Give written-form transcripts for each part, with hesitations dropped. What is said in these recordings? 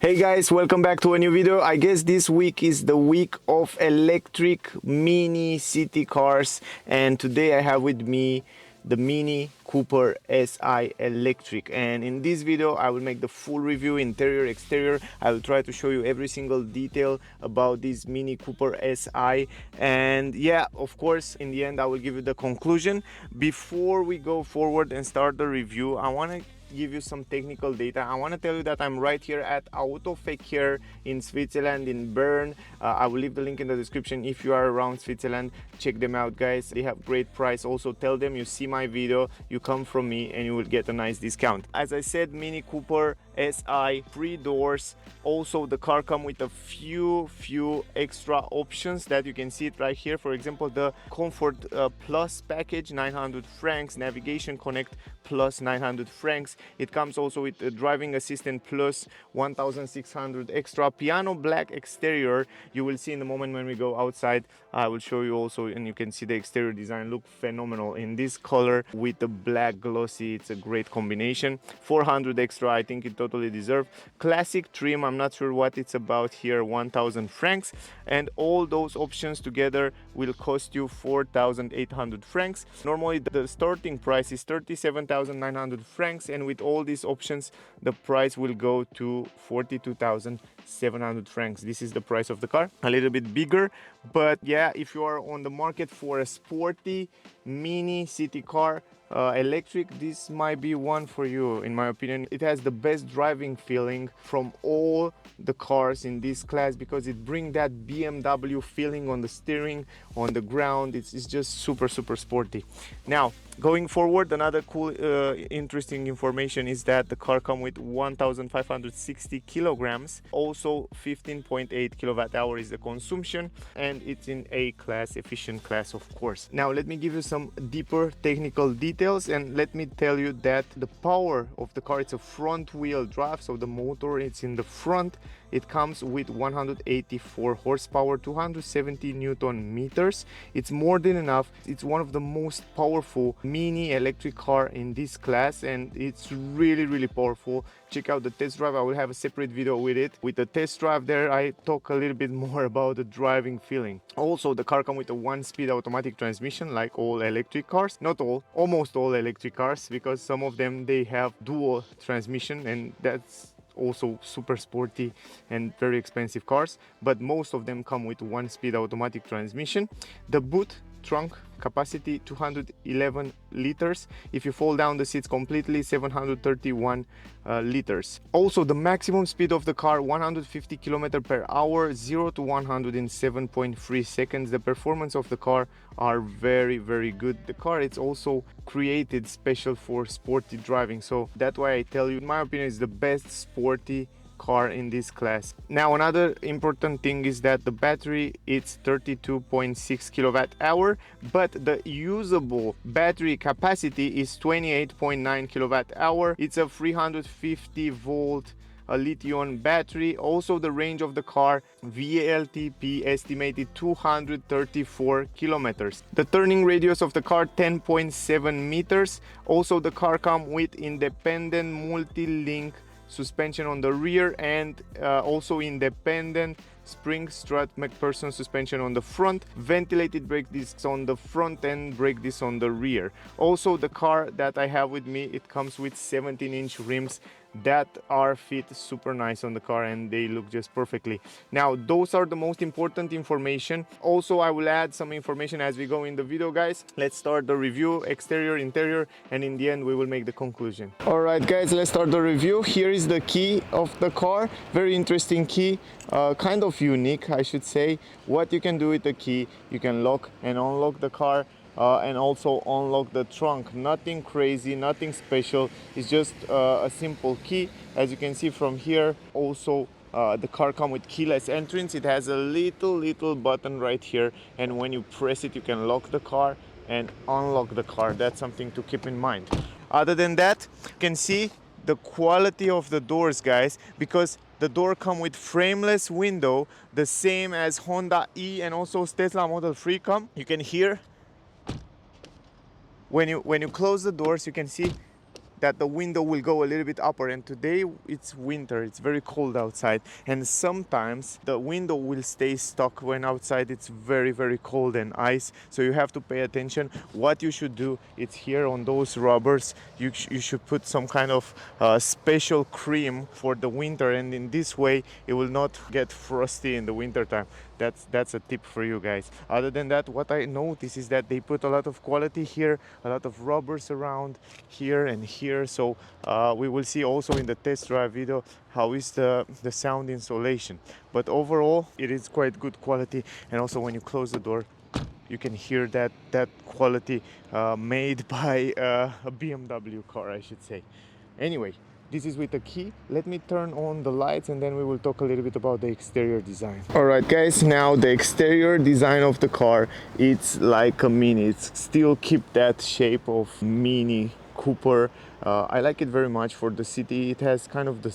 Hey guys, welcome back to a new video. I guess this week is the week of electric mini city cars, and today I have with me the Mini Cooper SI Electric, and in this video I will make the full review, interior, exterior. I will try to show you every single detail about this Mini Cooper SI, and yeah, of course in the end I will give you the conclusion. Before we go forward and start the review, I want to give you some technical data. I want to tell you that I'm right here at Autoverkehr in Switzerland, in Bern. I will leave the link in the description. If you are around Switzerland, check them out, guys. They have great price. Also tell them you see my video, you come from me, and you will get a nice discount. As I said, Mini Cooper SI, 3 doors. Also the car come with a few extra options that you can see it right here. For example, the Comfort Plus package, 900 francs, Navigation Connect plus 900 francs. It comes also with a driving assistant plus 1600 extra. Piano black exterior. You will see in the moment when we go outside. I will show you also, and you can see the exterior design look phenomenal in this color with the black glossy. It's a great combination. 400 extra, I think it totally deserve. Classic trim, I'm not sure what it's about here, 1000 francs, and all those options together will cost you 4800 francs. Normally the starting price is 37,900 francs, and with all these options the price will go to 42,700 francs. This is the price of the car, a little bit bigger, but yeah, if you are on the market for a sporty mini city car electric, this might be one for you. In my opinion, it has the best driving feeling from all the cars in this class because it brings that BMW feeling on the steering, on the ground. It's just super sporty. Now going forward, another cool interesting information is that the car comes with 1560 kilograms, also 15.8 kilowatt hour is the consumption, and it's in A class, efficient class, of course. Now let me give you some deeper technical details, and let me tell you that the power of the car, it's a front wheel drive, so the motor it's in the front. It comes with 184 horsepower, 270 newton meters. It's more than enough. It's one of the most powerful mini electric car in this class, and it's really powerful. Check out the test drive. I will have a separate video with it. With the test drive there, I talk a little bit more about the driving feeling. Also, the car comes with a 1-speed automatic transmission like all electric cars. Not all, almost all electric cars, because some of them they have dual transmission, and that's also super sporty and very expensive cars, but most of them come with 1-speed automatic transmission. The boot trunk capacity 211 liters. If you fold down the seats completely, 731 liters. Also the maximum speed of the car 150 km per hour, 0 to 100 in 7.3 seconds. The performance of the car are very good. The car is also created special for sporty driving, so that's why I tell you, in my opinion, is the best sporty car in this class. Now another important thing is that the battery, it's 32.6 kilowatt hour, but the usable battery capacity is 28.9 kilowatt hour. It's a 350 volt a lithium battery. Also the range of the car, VLTP estimated 234 kilometers. The turning radius of the car 10.7 meters. Also the car comes with independent multi-link suspension on the rear, and also independent spring strut McPherson suspension on the front, ventilated brake discs on the front and brake discs on the rear. Also the car that I have with me, it comes with 17-inch rims that are fit super nice on the car, and they look just perfectly. Now those are the most important information. Also I will add some information as we go in the video, guys. Let's start the review, exterior, interior, and in the end we will make the conclusion. All right guys, let's start the review. Here is the key of the car. Very interesting key, kind of unique, I should say. What you can do with the key, you can lock and unlock the car, and also unlock the trunk. Nothing crazy, nothing special. It's just a simple key. As you can see from here, also the car comes with keyless entrance. It has a little button right here, and when you press it you can lock the car and unlock the car. That's something to keep in mind. Other than that, you can see the quality of the doors, guys, because the door come with frameless window, the same as Honda E and also Tesla Model 3 come. You can hear when you close the doors, you can see that the window will go a little bit upper, and today it's winter, it's very cold outside, and sometimes the window will stay stuck when outside it's very cold and ice. So you have to pay attention. What you should do, it's here on those rubbers, you should put some kind of special cream for the winter, and in this way it will not get frosty in the winter time. That's a tip for you guys. Other than that, what I notice is that they put a lot of quality here, a lot of rubbers around here and here. So we will see also in the test drive video how is the sound insulation. But overall, it is quite good quality. And also when you close the door, you can hear that quality made by a BMW car, I should say. Anyway, this is with the key. Let me turn on the lights and then we will talk a little bit about the exterior design. Alright guys, now the exterior design of the car, it's like a Mini. It's still keep that shape of Mini Cooper. I like it very much for the city. It has kind of the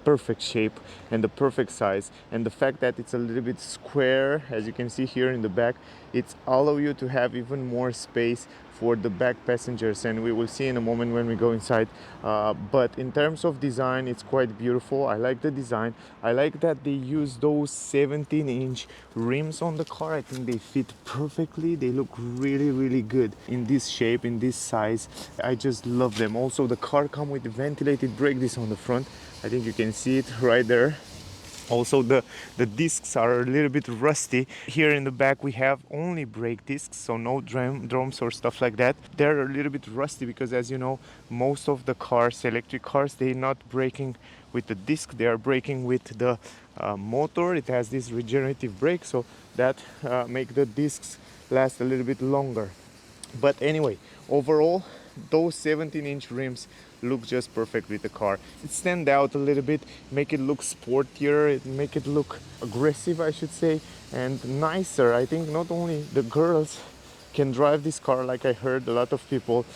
perfect shape and the perfect size, and the fact that it's a little bit square, as you can see here in the back, it's allow you to have even more space for the back passengers, and we will see in a moment when we go inside. But in terms of design, it's quite beautiful. I like the design. I like that they use those 17-inch rims on the car. I think they fit perfectly. They look really good in this shape, in this size. I just love them. Also, the car comes with ventilated brake disc on the front. I think you can see it right there. Also, the discs are a little bit rusty. Here in the back we have only brake discs, so no drums or stuff like that. They're a little bit rusty because, as you know, most of the cars, electric cars, they're not braking with the disc, they are braking with the motor. It has this regenerative brake, so that make the discs last a little bit longer. But anyway, overall, those 17-inch rims look just perfect with the car. It stand out a little bit, make it look sportier, it make it look aggressive, I should say, and nicer. I think not only the girls can drive this car, like I heard a lot of people,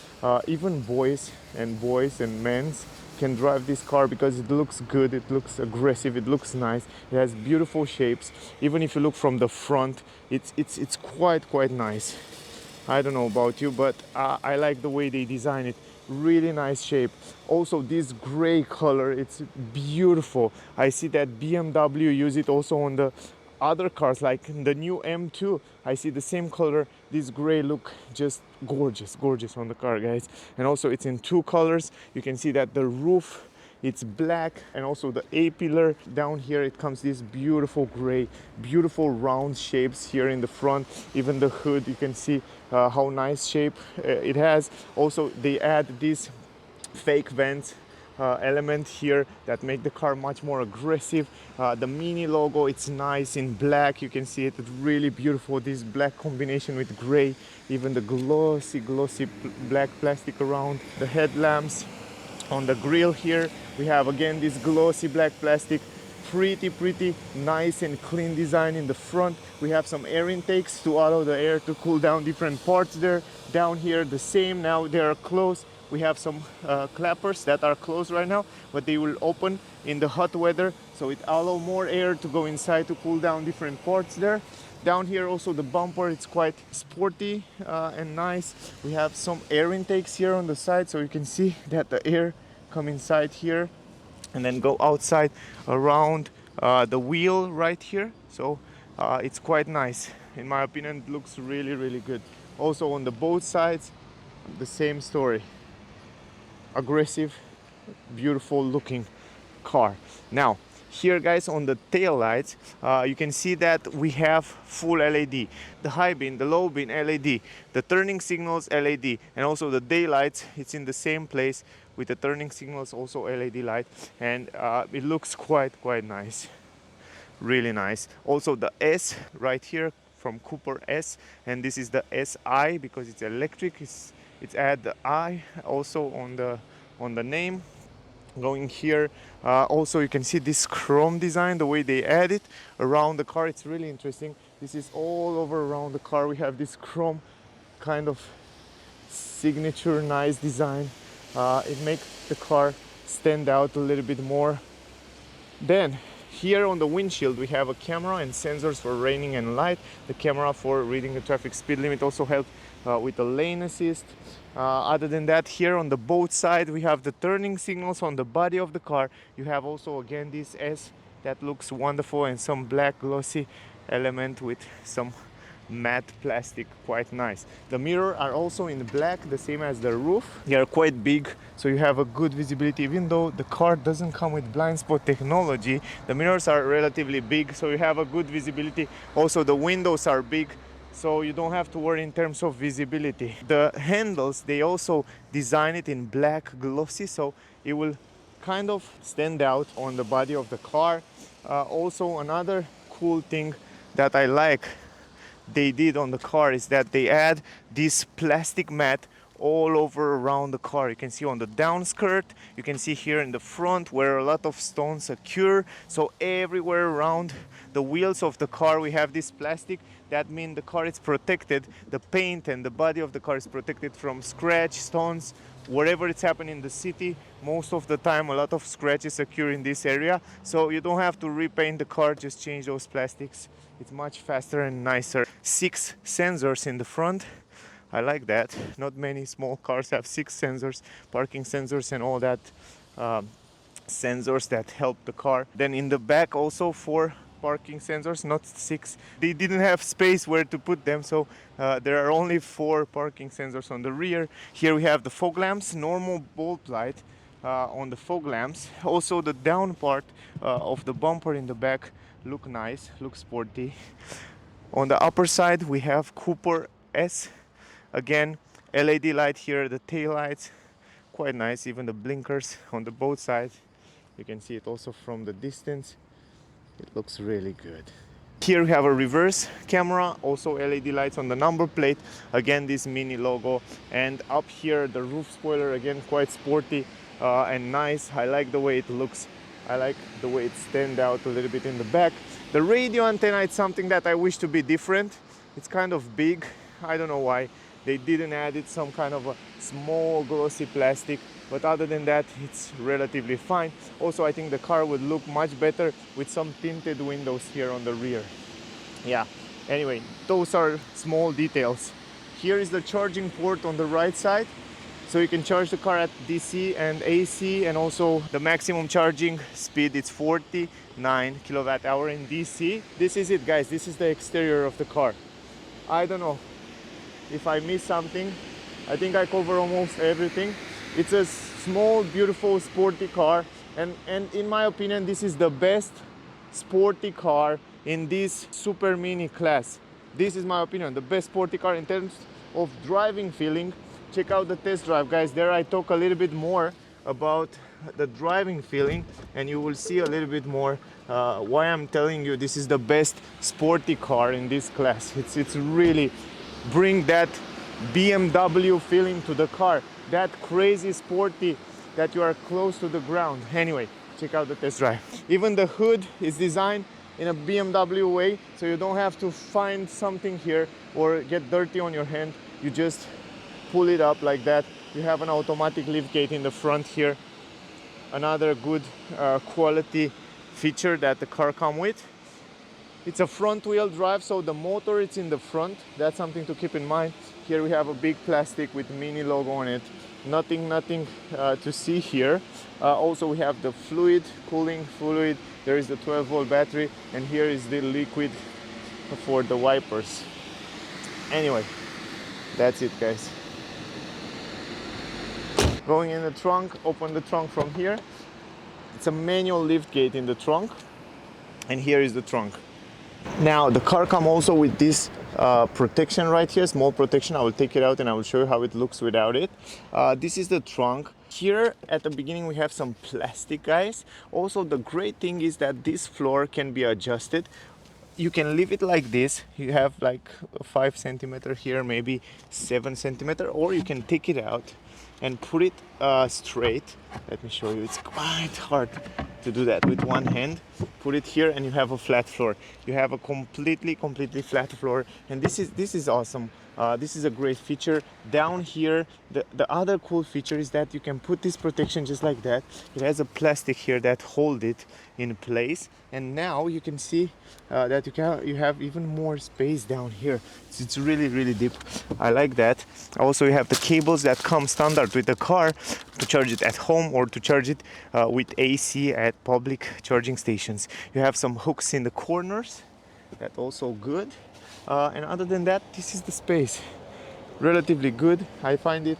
even boys and men's can drive this car because it looks good, it looks aggressive, it looks nice, it has beautiful shapes. Even if you look from the front, it's quite nice. I don't know about you, but I like the way they design it. Really nice shape. Also, this gray color, it's beautiful. I see that BMW use it also on the other cars, like the new M2. I see the same color. This gray look just gorgeous on the car, guys. And also, it's in two colors. You can see that the roof, it's black, and also the A-pillar down here, it comes this beautiful gray, beautiful round shapes here in the front. Even the hood, you can see how nice shape it has. Also, they add this fake vents element here that make the car much more aggressive. The Mini logo, it's nice in black. You can see it, it's really beautiful, this black combination with gray. Even the glossy black plastic around the headlamps. On the grille here, we have again this glossy black plastic. Pretty nice and clean design in the front. We have some air intakes to allow the air to cool down different parts there. Down here, the same. Now they are closed. We have some clappers that are closed right now, but they will open in the hot weather, so it allows more air to go inside to cool down different parts there. Down here also the bumper, it's quite sporty and nice. We have some air intakes here on the side, so you can see that the air come inside here and then go outside around the wheel right here. So it's quite nice. In my opinion, it looks really good. Also on the both sides, the same story. Aggressive, beautiful looking car. Now here, guys, on the tail lights, you can see that we have full LED. The high beam, the low beam LED, the turning signals LED, and also the daylights, it's in the same place with the turning signals, also LED light, and it looks quite nice, really nice. Also the S right here from Cooper S, and this is the SI because it's electric. It's add the I also on the name. Going here, also you can see this chrome design, the way they add it around the car. It's really interesting. This is all over around the car. We have this chrome kind of signature, nice design. It makes the car stand out a little bit more. Then here on the windshield, we have a camera and sensors for raining and light. The camera for reading the traffic speed limit, also help with a lane assist. Other than that, here on the both side we have the turning signals on the body of the car. You have also again this S that looks wonderful, and some black glossy element with some matte plastic, quite nice. The mirrors are also in black, the same as the roof. They are quite big, so you have a good visibility. Even though the car doesn't come with blind spot technology, the mirrors are relatively big, so you have a good visibility. Also the windows are big, so you don't have to worry in terms of visibility. The handles, they also design it in black glossy, so it will kind of stand out on the body of the car. Also another cool thing that I like they did on the car is that they add this plastic mat all over around the car. You can see on the down skirt, you can see here in the front where a lot of stones occur. So everywhere around the wheels of the car we have this plastic. That means the car is protected, the paint and the body of the car is protected from scratch, stones, wherever it's happening in the city. Most of the time a lot of scratches occur in this area, so you don't have to repaint the car, just change those plastics. It's much faster and nicer. 6 sensors in the front. I like that. Not many small cars have 6 sensors, parking sensors and all that sensors that help the car. Then in the back also 4 parking sensors, not 6. They didn't have space where to put them, so there are only 4 parking sensors on the rear. Here we have the fog lamps, normal bulb light on the fog lamps. Also the down part of the bumper in the back look nice, look sporty. On the upper side we have Cooper S. Again, LED light here, the tail lights, quite nice. Even the blinkers on the both sides, you can see it also from the distance. It looks really good. Here we have a reverse camera, also LED lights on the number plate. Again, this Mini logo. And up here, the roof spoiler, again, quite sporty and nice. I like the way it looks. I like the way it stands out a little bit in the back. The radio antenna is something that I wish to be different. It's kind of big. I don't know why they didn't add it some kind of a small glossy plastic, but other than that it's relatively fine. Also I think the car would look much better with some tinted windows here on the rear. Yeah, anyway, those are small details. Here is the charging port on the right side, so you can charge the car at DC and AC, and also the maximum charging speed is 49 kilowatt hour in DC. This is it, guys. This is the exterior of the car. I don't know if I missed something. I think I cover almost everything. It's a small, beautiful, sporty car, and in my opinion this is the best sporty car in this super mini class. This is my opinion, the best sporty car in terms of driving feeling. Check out the test drive, guys. There I talk a little bit more about the driving feeling, and you will see a little bit more why I'm telling you this is the best sporty car in this class. It's really bring that BMW feeling to the car, that crazy sporty that you are close to the ground. Anyway, check out the test drive. Even the hood is designed in a BMW way, so you don't have to find something here or get dirty on your hand. You just pull it up like that. You have an automatic lift gate in the front here. Another good quality feature that the car comes with. It's a front wheel drive, so the motor is in the front. That's something to keep in mind. Here we have a big plastic with Mini logo on it. Nothing to see here. Also we have the fluid, cooling fluid. There is the 12-volt battery, and here is the liquid for the wipers. Anyway, that's it, guys. Going in the trunk, open the trunk from here. It's a manual lift gate in the trunk, and here is the trunk. Now the car comes also with this protection right here, small protection. I will take it out and I will show you how it looks without it. This is the trunk. Here at the beginning we have some plastic, guys. Also the great thing is that this floor can be adjusted. You can leave it like this. You have like 5 centimeter here, maybe 7 centimeter, or you can take it out and put it straight. Let me show you. It's quite hard to do that with one hand. Put it here and you have a flat floor. You have a completely flat floor, and this is awesome. This is a great feature. Down here, the other cool feature is that you can put this protection just like that. It has a plastic here that hold it in place, and now you can see that you have even more space down here. It's really deep. I like that. Also, you have the cables that come standard with the car to charge it at home or to charge it with AC at public charging stations. You have some hooks in the corners. That's also good. And other than that, this is the space. Relatively good. I find it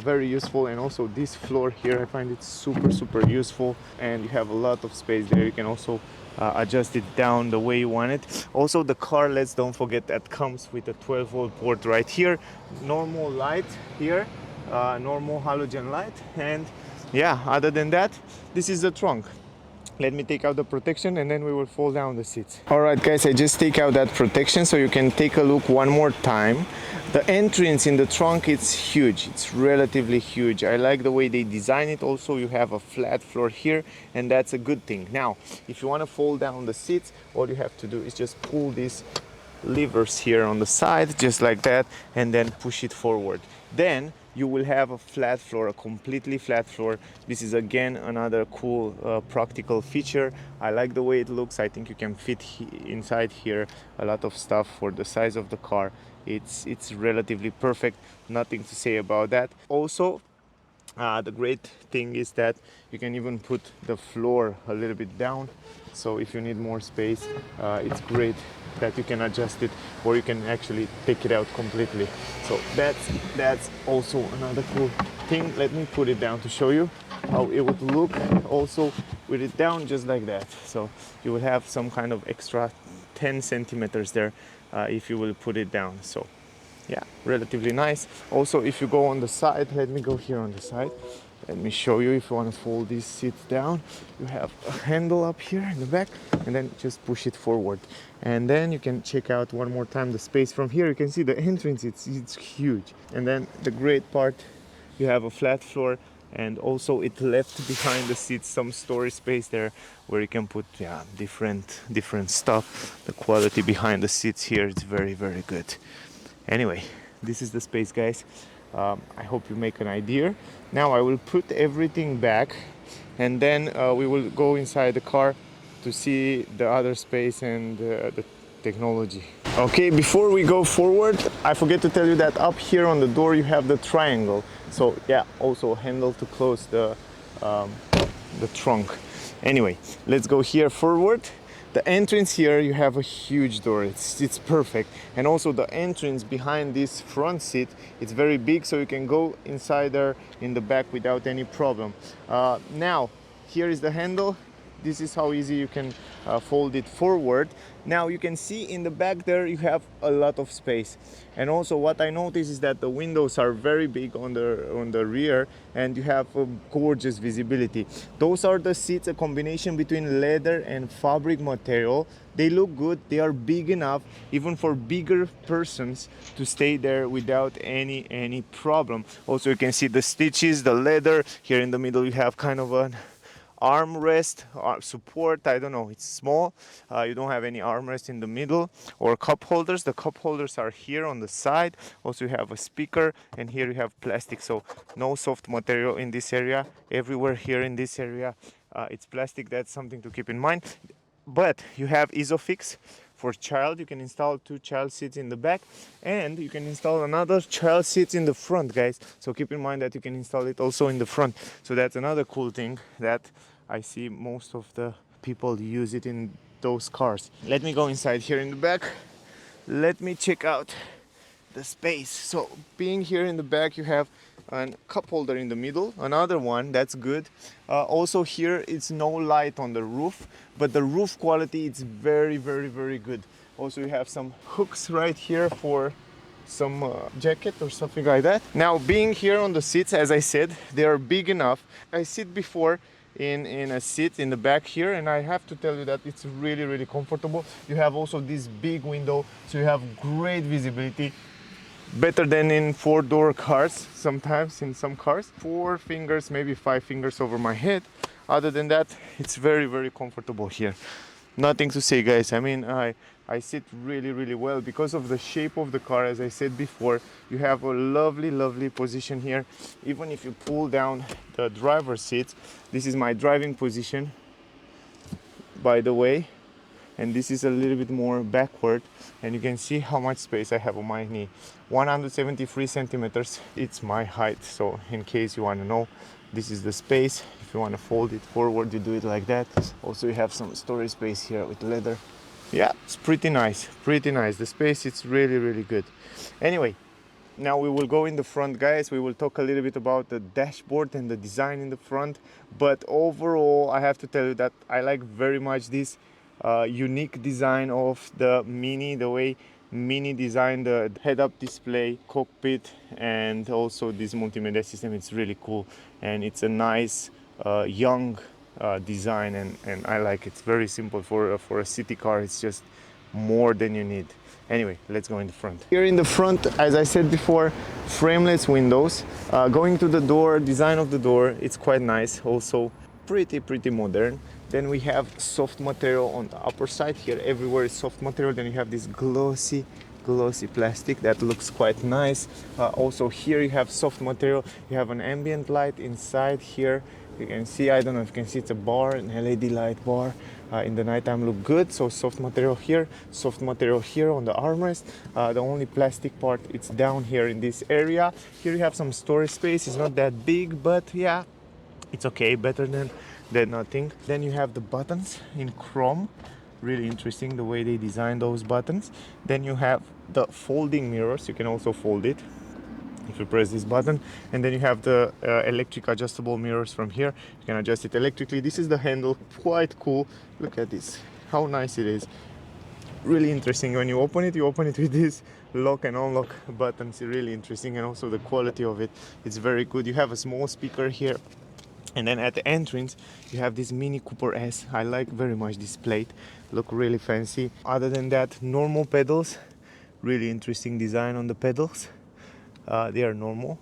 very useful, and also this floor here, I find it super useful, and you have a lot of space there. You can also adjust it down the way you want it. Also, the car, let's don't forget, that comes with a 12-volt port right here, normal light here, normal halogen light, and yeah, other than that, this is the trunk. Let me take out the protection and then we will fold down the seats. Alright guys, I just take out that protection so you can take a look one more time. The entrance in the trunk, it's huge. It's relatively huge. I like the way they design it. Also, you have a flat floor here, and that's a good thing. Now, if you want to fold down the seats, all you have to do is just pull these levers here on the side, just like that, and then push it forward. Then you will have a flat floor, a completely flat floor. This is again another cool practical feature. I like the way it looks. I think you can fit inside here a lot of stuff for the size of the car. It's relatively perfect, nothing to say about that. Also, the great thing is that you can even put the floor a little bit down, so if you need more space, it's great that you can adjust it, or you can actually take it out completely. So that's also another cool thing. Let me put it down to show you how it would look also with it down, just like that. So you will have some kind of extra 10 centimeters there if you will put it down. So yeah, relatively nice. Also, if you go on the side, let me go here on the side. Let me show you. If you want to fold these seats down, you have a handle up here in the back, and then just push it forward. And then you can check out one more time the space from here. You can see the entrance, it's huge. And then the great part, you have a flat floor, and also it left behind the seats some storage space there where you can put different stuff. The quality behind the seats here is very good. Anyway, this is the space, guys. I hope you make an idea. Now I will put everything back, and then we will go inside the car to see the other space and the technology. Okay, before we go forward, I forget to tell you that up here on the door you have the triangle. So yeah, also a handle to close the trunk. Anyway, let's go here forward. The entrance here, you have a huge door. It's perfect. And also the entrance behind this front seat, it's very big, so you can go inside there in the back without any problem. Now, here is the handle. This is how easy you can fold it forward. Now you can see in the back there you have a lot of space. And also what I noticed is that the windows are very big on the rear, and you have a gorgeous visibility. Those are the seats, a combination between leather and fabric material. They look good, they are big enough even for bigger persons to stay there without any problem. Also you can see the stitches, the leather. Here in the middle you have kind of an armrest or support. I don't know, it's small. You don't have any armrest in the middle or cup holders. The cup holders are here on the side. Also you have a speaker, and here you have plastic, so no soft material in this area. Everywhere here in this area it's plastic. That's something to keep in mind. But you have Isofix for child. You can install 2 child seats in the back, and you can install another child seat in the front, guys. So keep in mind that you can install it also in the front. So that's another cool thing that I see most of the people use it in those cars. Let me go inside here in the back. Let me check out the space. So being here in the back, you have a cup holder in the middle, another one, that's good. Also here it's no light on the roof, but the roof quality is very good. Also you have some hooks right here for some jacket or something like that. Now being here on the seats, as I said, they are big enough. I sit before in a seat in the back here, and I have to tell you that it's really comfortable. You have also this big window, so you have great visibility. better than in four-door cars. Sometimes in some cars, 4 fingers, maybe 5 fingers over my head. Other than that, it's very comfortable here. Nothing to say, guys. I mean, I sit really well because of the shape of the car. As I said before, you have a lovely position here. Even if you pull down the driver's seat, this is my driving position, by the way, and this is a little bit more backward, and you can see how much space I have on my knee. 173 centimeters, it's my height. So in case you want to know, this is the space. If you want to fold it forward, you do it like that. Also, you have some storage space here with leather. Yeah, it's pretty nice, the space, it's really good. Anyway, now we will go in the front, guys. We will talk a little bit about the dashboard and the design in the front, but overall I have to tell you that I like very much this unique design of the Mini, the way Mini designed the head-up display, cockpit, and also this multimedia system. It's really cool, and it's a nice young design, and I like it. It's very simple for a city car. It's just more than you need. Anyway, let's go in the front. Here in the front, as I said before, frameless windows. Going to the door, design of the door, it's quite nice. Also pretty modern. Then we have soft material on the upper side. Here everywhere is soft material. Then you have this glossy plastic that looks quite nice. Also here you have soft material. You have an ambient light inside here. You can see, I don't know if you can see, it's a bar, an LED light bar. In the nighttime look good. So soft material here on the armrest. The only plastic part, it's down here in this area. Here you have some storage space. It's not that big, but yeah, it's okay, better than nothing. Then you have the buttons in chrome. Really interesting the way they design those buttons. Then you have the folding mirrors. You can also fold it if you press this button, and then you have the electric adjustable mirrors from here. You can adjust it electrically. This is the handle, quite cool. Look at this, how nice it is. Really interesting. When you open it with this lock and unlock buttons. Really interesting, and also the quality of it, it's very good. You have a small speaker here, and then at the entrance you have this Mini Cooper S. I like very much this plate, look really fancy. Other than that, normal pedals, really interesting design on the pedals. They are normal.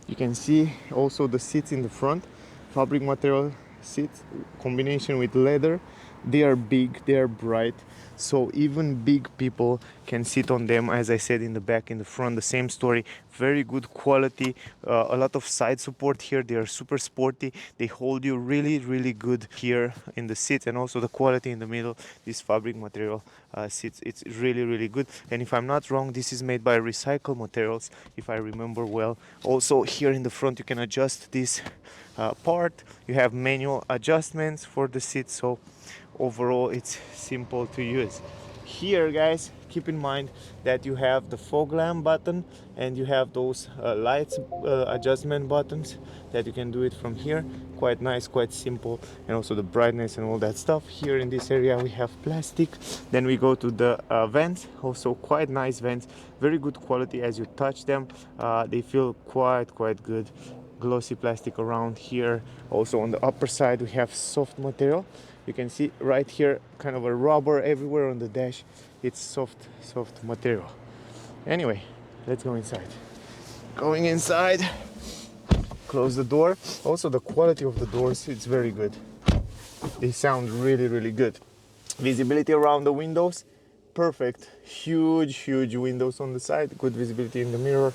You can see also the seats in the front, fabric material seats, combination with leather. They are big, they are bright, so even big people can sit on them. As I said, in the back, in the front, the same story. Very good quality, a lot of side support here. They are super sporty. They hold you really good here in the seats, and also the quality in the middle. This fabric material seats, it's really good. And if I'm not wrong, this is made by recycled materials, if I remember well. Also here in the front you can adjust this part. You have manual adjustments for the seats, so overall it's simple to use. Here, guys, keep in mind that you have the fog lamp button, and you have those lights adjustment buttons that you can do it from here. Quite nice, quite simple, and also the brightness and all that stuff. Here in this area we have plastic. Then we go to the vents, also quite nice vents, very good quality. As you touch them, they feel quite good. Glossy plastic around here. Also on the upper side we have soft material. You can see right here, kind of a rubber everywhere on the dash. It's soft material. Anyway, let's go inside. Going inside, close the door. Also the quality of the doors, it's very good. They sound really good. Visibility around the windows, perfect. Huge windows on the side, good visibility in the mirror,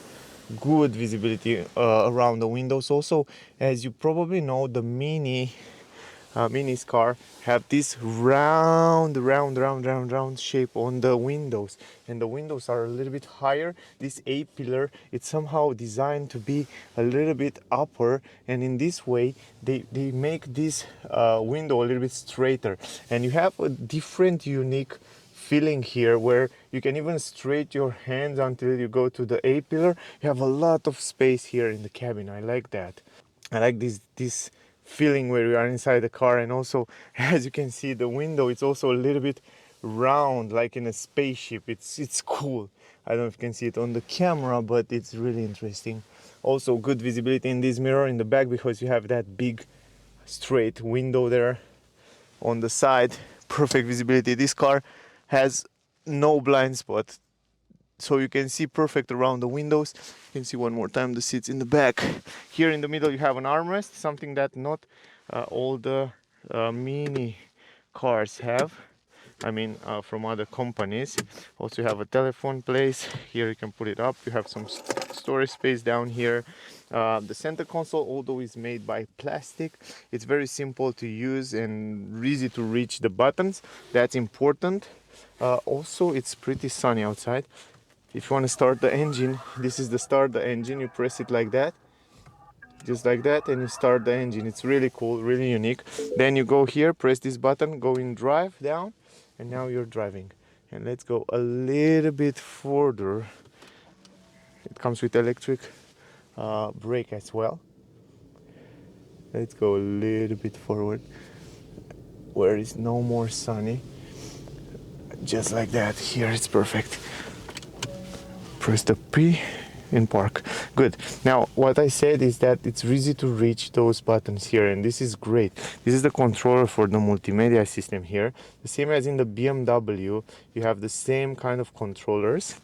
good visibility around the windows. Also, as you probably know, the Mini's car have this round shape on the windows, and the windows are a little bit higher. This A-pillar, it's somehow designed to be a little bit upper, and in this way they make this window a little bit straighter, and you have a different unique feeling here where you can even straighten your hands until you go to the A-pillar. You have a lot of space here in the cabin. I like that. I like this feeling where you are inside the car. And also, as you can see, the window, it's also a little bit round, like in a spaceship. It's cool. I don't know if you can see it on the camera, but it's really interesting. Also good visibility in this mirror in the back, because you have that big straight window there on the side. Perfect visibility. This car has no blind spot. so you can see perfect around the windows. You can see one more time the seats in the back. Here in the middle you have an armrest, something that not all the mini cars have. I mean, from other companies. Also, you have a telephone place. Here you can put it up. You have some storage space down here. The center console, although is made by plastic, it's very simple to use and easy to reach the buttons. That's important. Also, it's pretty sunny outside. If you want to start the engine, this is the start the engine. You press it like that, just like that, and you start the engine. It's really cool, really unique. Then you go here, press this button, go in drive down, and now you're driving. And let's go a little bit further. It comes with electric brake as well. Let's go a little bit forward where it's no more sunny. Just like that. Here it's perfect. Press the P in park. Good. Now what I said is that it's easy to reach those buttons here, and this is great. This is the controller for the multimedia system here. The same as in the BMW, you have the same kind of controllers.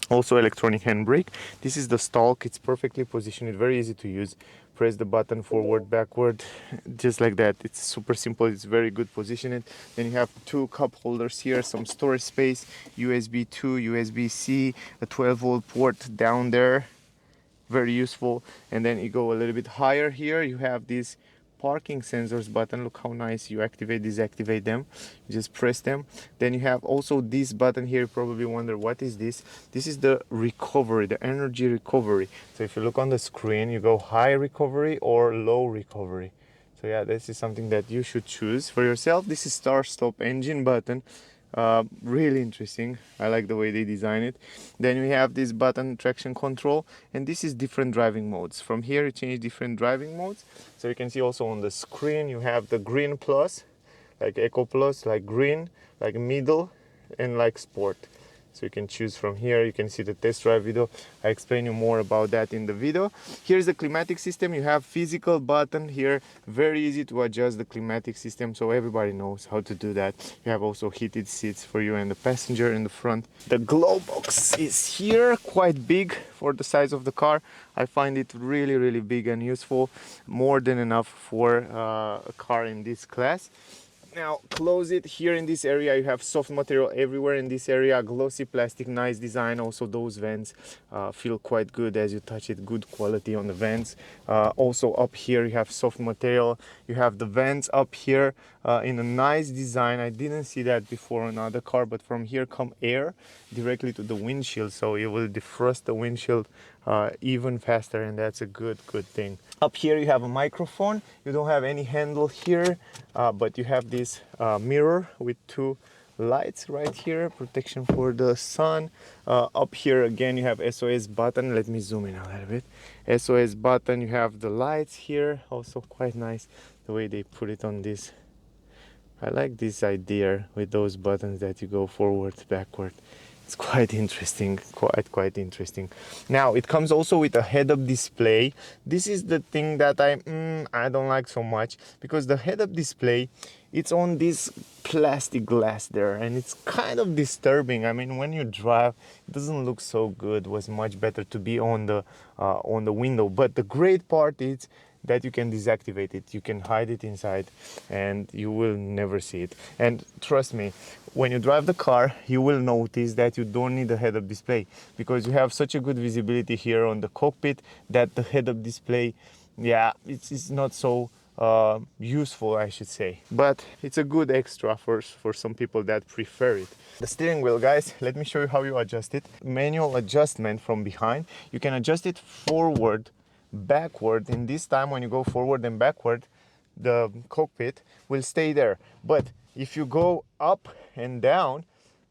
Also electronic handbrake. This is the stalk. It's perfectly positioned. It's very easy to use. Press the button forward, backward, just like that. It's super simple. It's very good positioned. Then you have two cup holders here, some storage space, USB 2, USB-C, a 12-volt port down there. Very useful. And then you go a little bit higher here. You have these parking sensors button. Look how nice. You activate, deactivate them. You just press them. Then you have also this button here. You probably wonder what is this. This is the recovery, the energy recovery. So if you look on the screen, you go high recovery or low recovery. So yeah, this is something that you should choose for yourself. This is start stop engine button. Really interesting. I like the way they design it. Then we have this button traction control, and this is different driving modes. From here you change different driving modes. So you can see also on the screen you have the green plus, like Eco Plus, like green, like middle, and like sport. So you can choose from here. You can see the test drive video. I explain you more about that in the video. Here's the climatic system. You have physical button here. Very easy to adjust the climatic system, so everybody knows how to do that. You have also heated seats for you and the passenger in the front. The glow box is here, quite big for the size of the car. I find it really, really big and useful. More than enough for a car in this class. Now close it. Here in this area you have soft material everywhere in this area, glossy plastic, nice design. Also those vents feel quite good as you touch it, good quality on the vents. Also up here you have soft material. You have the vents up here in a nice design. I didn't see that before on another car, but from here come air directly to the windshield, so it will defrost the windshield even faster, and that's a good thing. Up here you have a microphone. You don't have any handle here, but you have this mirror with two lights right here, protection for the sun. Up here again you have SOS button. Let me zoom in a little bit. SOS button. You have the lights here, also quite nice the way they put it on this. I like this idea with those buttons that you go forward, backward. It's quite interesting, quite interesting. Now it comes also with a head-up display. This is the thing that I don't like so much, because the head-up display, it's on this plastic glass there, and it's kind of disturbing. I mean, when you drive, it doesn't look so good. It was much better to be on the window. But the great part is that you can deactivate it, you can hide it inside, and you will never see it. And trust me, when you drive the car, you will notice that you don't need a head-up display, because you have such a good visibility here on the cockpit that the head-up display, yeah, it's not so useful, I should say, but it's a good extra for some people that prefer it. The steering wheel, guys, let me show you how you adjust it. Manual adjustment from behind. You can adjust it forward, backward, and this time when you go forward and backward, the cockpit will stay there. But if you go up and down,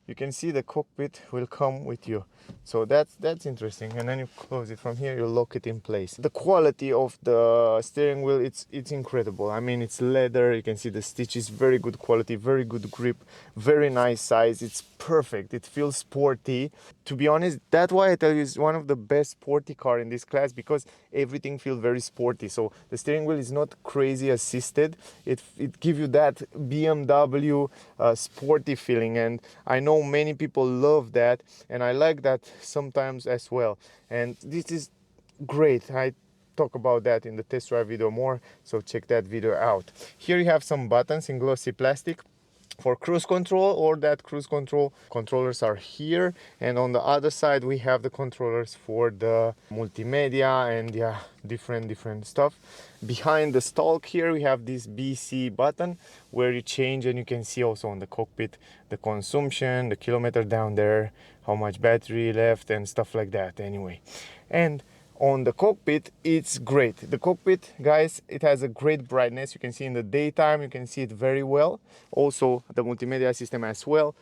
you can see the cockpit will come with you. So that's interesting. And then you close it from here, you lock it in place. The quality of the steering wheel, it's incredible. I mean, it's leather. You can see the stitches, very good quality, very good grip, very nice size. It's perfect. It feels sporty. to be honest, that's why I tell you it's one of the best sporty car in this class, because everything feels very sporty. So the steering wheel is not crazy assisted. It gives you that BMW sporty feeling, and I know many people love that, and I like that sometimes as well. And this is great. I talk about that in the test drive video more, so check that video out. Here you have some buttons in glossy plastic for cruise control, or that cruise control controllers are here, and on the other side we have the controllers for the multimedia and yeah, different stuff. Behind the stalk here we have this BC button where you change, and you can see also on the cockpit the consumption, the kilometer down there, how much battery left and stuff like that anyway. And on the cockpit, it's great. The cockpit, guys, it has a great brightness. You can see in the daytime, you can see it very well. Also the multimedia system as well.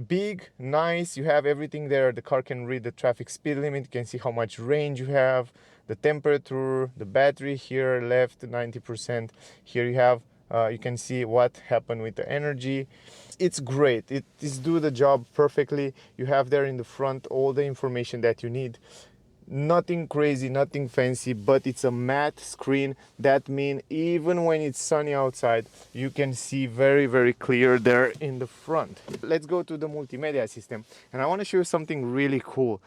Big, nice, you have everything there. The car can read the traffic speed limit. You can see how much range you have, the temperature, the battery here left 90%. Here you have you can see what happened with the energy. It's great. It is do the job perfectly. You have there in the front all the information that you need. Nothing crazy, nothing fancy, but it's a matte screen. That means even when it's sunny outside, you can see very clear there in the front. Let's go to the multimedia system, and I want to show you something really cool.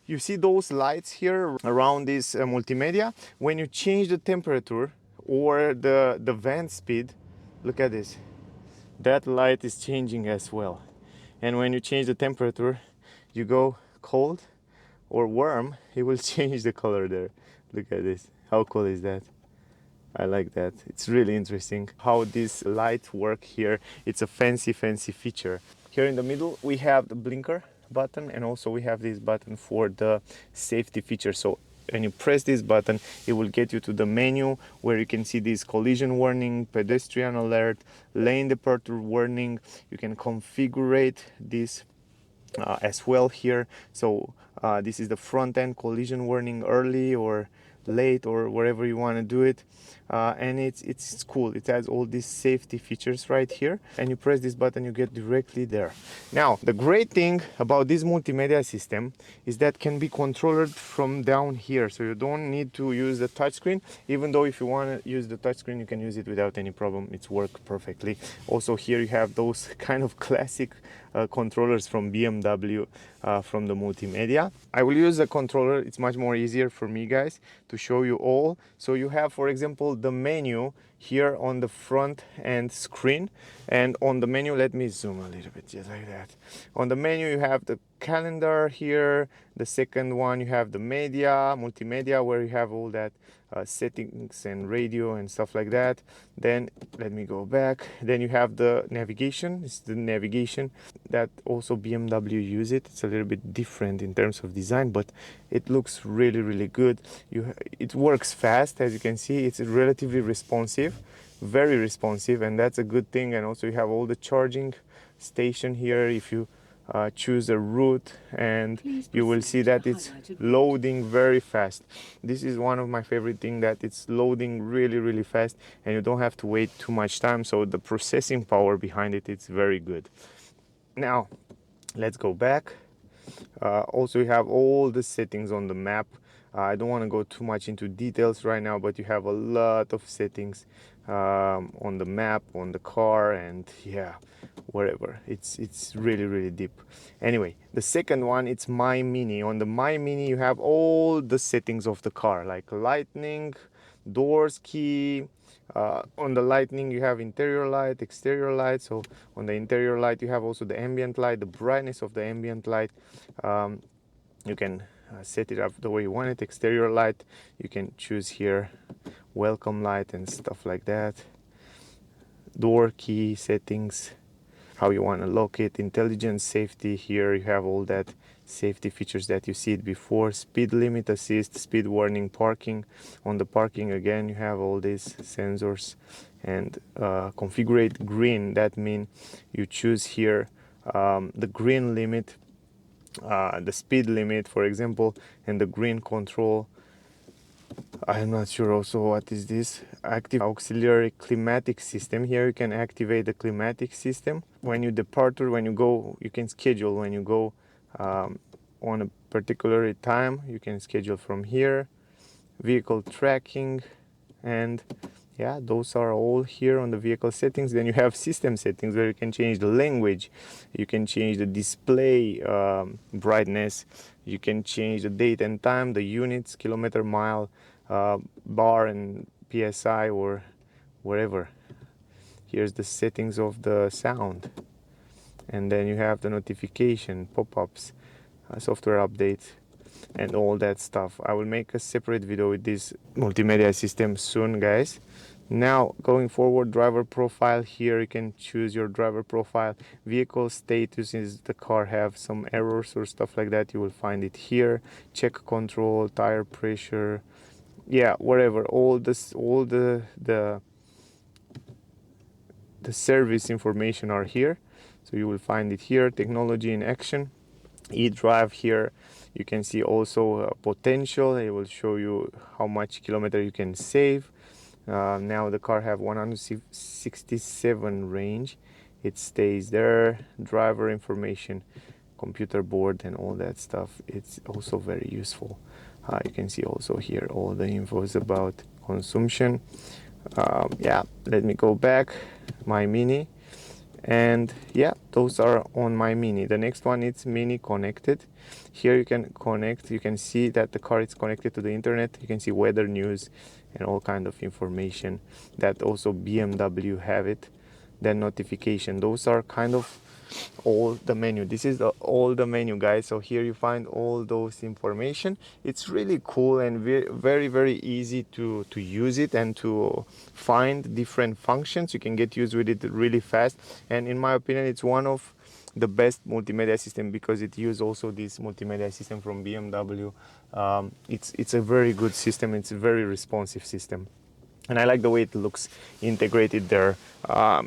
You see those lights here around this multimedia? When you change the temperature or the vent speed, look at this. That light is changing as well. And when you change the temperature, you go cold or warm, it will change the color there. Look at this. How cool is that? I like that. It's really interesting how this light work here. It's a fancy feature. Here in the middle we have the blinker button, and also we have this button for the safety feature. So when you press this button, it will get you to the menu where you can see this collision warning, pedestrian alert, lane departure warning. You can configure this as well here. So this is the front end collision warning, early or late or wherever you want to do it, and it's cool. It has all these safety features right here, and you press this button, you get directly there. Now the great thing about this multimedia system is that can be controlled from down here, so you don't need to use the touchscreen. Even though if you want to use the touchscreen, you can use it without any problem. It's work perfectly. Also here you have those kind of classic controllers from BMW from the multimedia. I will use the controller. It's much more easier for me, guys, to show you all. So you have, for example, the menu here on the front end screen, and on the menu, let me zoom a little bit, just like that. On the menu you have the calendar here. The second one you have the media, multimedia, where you have all that settings and radio and stuff like that. Then let me go back. Then you have the navigation. It's the navigation that also BMW use it. It's a little bit different in terms of design, but it looks really good. It works fast, as you can see. It's relatively responsive, very responsive, and that's a good thing. And also you have all the charging station here. If you choose a route, and you will see that it's loading very fast. This is one of my favorite things, that it's loading really fast, and you don't have to wait too much time. So the processing power behind it, it's very good. Now let's go back. Also you have all the settings on the map. I don't want to go too much into details right now, but you have a lot of settings on the map, on the car, and yeah, wherever. It's really deep. Anyway, the second one, it's My Mini. On the My Mini you have all the settings of the car, like lightning, doors, key. On the lightning you have interior light, exterior light. So on the interior light you have also the ambient light, the brightness of the ambient light. You can set it up the way you want it. Exterior light, you can choose here welcome light and stuff like that. Door key settings, how you want to lock it. Intelligent safety, here you have all that safety features that you see it before. Speed limit assist, speed warning, parking. On the parking again you have all these sensors. And configure green, that means you choose here the green limit, the speed limit, for example, and the green control. I'm not sure also what is this. Active auxiliary climatic system. Here you can activate the climatic system. When you depart, or when you go, you can schedule when you go on a particular time. You can schedule from here, vehicle tracking, and yeah, those are all here on the vehicle settings. Then you have system settings where you can change the language, you can change the display brightness, you can change the date and time, the units, kilometer, mile, bar and psi, or wherever. Here's the settings of the sound, and then you have the notification, pop-ups, software updates, and all that stuff. I will make a separate video with this multimedia system soon, guys. Now going forward, driver profile. Here you can choose your driver profile. Vehicle status is the car have some errors or stuff like that, you will find it here. Check control, tire pressure, yeah, whatever, all this, all the service information are here, so you will find it here. Technology in action, e-drive. Here you can see also potential. It will show you how much kilometer you can save. Now the car have 167 range, it stays there. Driver information, computer board, and all that stuff, it's also very useful. You can see also here all the infos about consumption. Yeah, let me go back, my Mini, and yeah, those are on my Mini. The next one is Mini connected. Here you can connect, you can see that the car is connected to the internet. You can see weather news and all kind of information that also BMW have it. Then notification, those are kind of all the menu. This is all the menu, guys. So here you find all those information. It's really cool and very easy to use it and to find different functions. You can get used with it really fast, and in my opinion it's one of the best multimedia system because it uses also this multimedia system from BMW. It's a very good system. It's a very responsive system, and I like the way it looks integrated there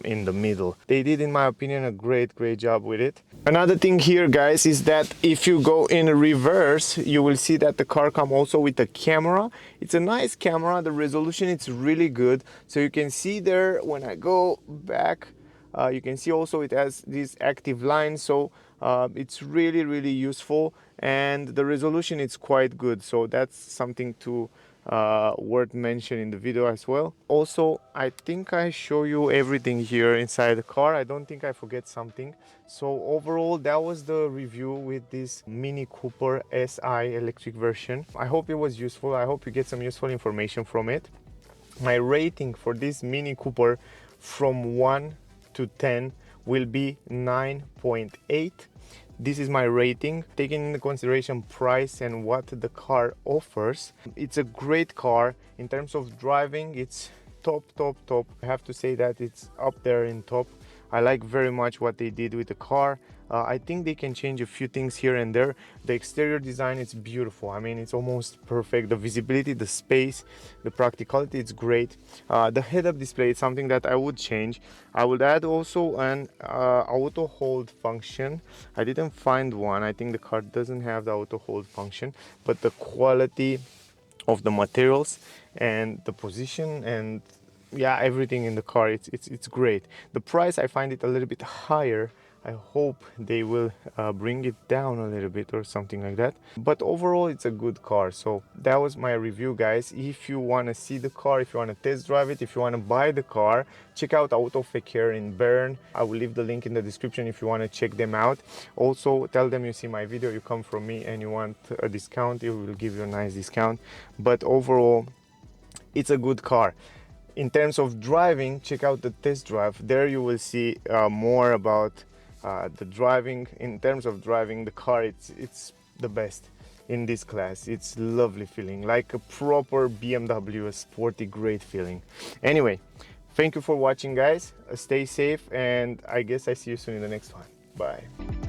in the middle. They did, in my opinion, a great job with it. Another thing here, guys, is that if you go in reverse, you will see that the car comes also with a camera. It's a nice camera. The resolution is really good. So you can see there, when I go back, you can see also it has this active line. So it's really useful, and the resolution is quite good. So that's something to worth mentioning in the video as well. Also, I think I show you everything here inside the car. I don't think I forget something. So overall, that was the review with this Mini Cooper SI electric version. I hope it was useful. I hope you get some useful information from it. My rating for this Mini Cooper from 1 to 10 will be 9.8. This is my rating, taking into consideration price and what the car offers. It's a great car. In terms of driving, it's top. I have to say that it's up there in top. I like very much what they did with the car. I think they can change a few things here and there. The exterior design is beautiful. I mean, it's almost perfect. The visibility, the space, the practicality, it's great. The head-up display is something that I would change. I would add also an auto hold function. I didn't find one. I think the car doesn't have the auto hold function, but the quality of the materials and the position and yeah, everything in the car, it's great. The price, I find it a little bit higher. I hope they will bring it down a little bit or something like that. But overall, it's a good car. So that was my review, guys. If you want to see the car, if you want to test drive it, if you want to buy the car, check out Autofake in Bern. I will leave the link in the description if you want to check them out. Also, tell them you see my video, you come from me, and you want a discount. It will give you a nice discount. But overall, it's a good car. In terms of driving, check out the test drive. There you will see more about the driving. In terms of driving the car, it's the best in this class. It's lovely feeling, like a proper BMW, a sporty, great feeling. Anyway, thank you for watching, guys. Stay safe, and I guess I see you soon in the next one. Bye.